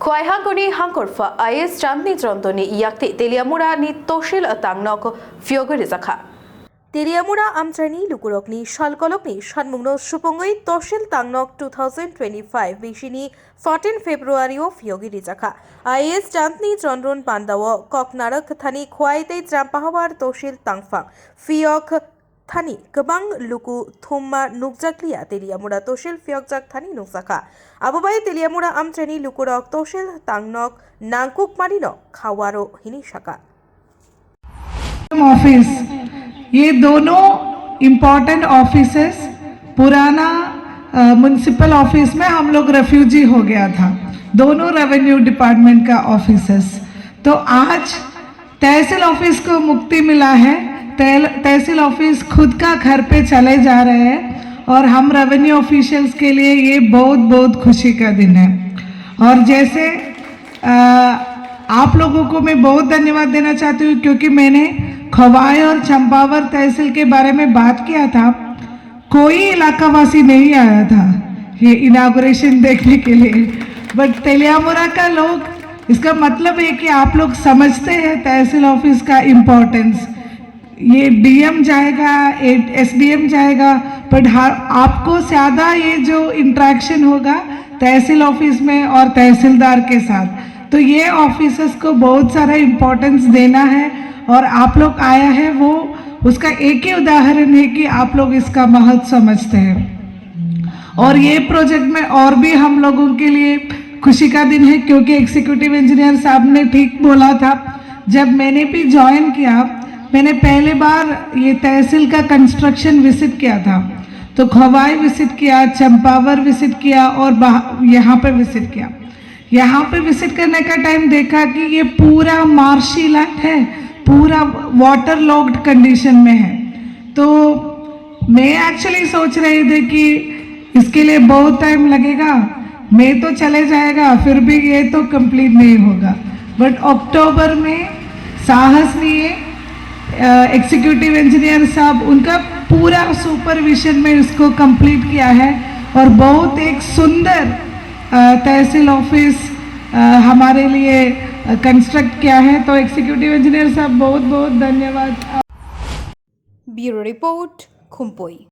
Khoihangoni hangkorfa IS Chandni Trondoni yakti Teliamura ni Toshil Atangnok Fiogori Zakha. Teliamura আমচানি লুকুরকনি সলকলকনি সানমুগ্ন সুপঙ্গই তহসিল তাংনক 2025 বিশিনি 14 ফেব্রুয়ারিও ফিয়োগি রিজাখা আইএস চাঁদনি চন্দ্রন পান্দাও ককনারক থানি খোয়াইতে ত্রাম্পাহাওয়ার তহসিল তাংফাং ফিয়ক থানি গোबां লুকু থুম্মা নুকজাকলিয়া তেলিয়ামুড়া তহসিল ফিয়কজাক থানি নুকজাখা আবুবাই তেলিয়ামুড়া আমচানি লুকুরক তহসিল তাংনক নাংকুক মারিন খাওয়ারো হিনি শাখা ऑफिस ये दोनों इम्पोर्टेंट ऑफिसेस पुराना म्युनिसिपल ऑफिस में हम लोग रेफ्यूजी हो गया था, दोनों रेवेन्यू डिपार्टमेंट का ऑफिसेस। तो आज तहसील ऑफिस को मुक्ति मिला है, तहसील ऑफिस खुद का घर पे चले जा रहे हैं और हम रेवेन्यू ऑफिशियल्स के लिए ये बहुत बहुत खुशी का दिन है। और जैसे आप लोगों को मैं बहुत धन्यवाद देना चाहती हूँ क्योंकि मैंने खवाई और चंपावर तहसील के बारे में बात किया था, कोई इलाकावासी नहीं आया था ये इनागुरेशन देखने के लिए, बट तेलियामुरा का लोग, इसका मतलब है कि आप लोग समझते हैं तहसील ऑफिस का इम्पोर्टेंस। ये डीएम जाएगा, एसडीएम जाएगा, बट आपको ज़्यादा ये जो इंटरेक्शन होगा तहसील ऑफिस में और तहसीलदार के साथ, तो ये ऑफिसर्स को बहुत सारा इम्पोर्टेंस देना है और आप लोग आया है वो उसका एक ही उदाहरण है कि आप लोग इसका महत्व समझते हैं। और ये प्रोजेक्ट में और भी हम लोगों के लिए खुशी का दिन है क्योंकि एग्जीक्यूटिव इंजीनियर साहब ने ठीक बोला था, जब मैंने भी ज्वाइन किया मैंने पहले बार ये तहसील का कंस्ट्रक्शन विजिट किया था, तो खवाई विजिट किया, चंपावर विजिट किया और यहाँ पे विजिट किया। यहाँ पे विजिट करने का टाइम देखा कि ये पूरा मार्शी लैंड है, पूरा वाटर लॉक्ड कंडीशन में है। तो मैं एक्चुअली सोच रही थी कि इसके लिए बहुत टाइम लगेगा, मैं तो चले जाएगा फिर भी ये तो कंप्लीट नहीं होगा, बट अक्टूबर में साहस लिए एग्जीक्यूटिव इंजीनियर साहब उनका पूरा सुपरविजन में इसको कंप्लीट किया है और बहुत एक सुंदर तहसील ऑफिस हमारे लिए कंस्ट्रक्ट किया है। तो एग्जीक्यूटिव इंजीनियर साहब बहुत बहुत धन्यवाद। Bureau report खुम्पोई।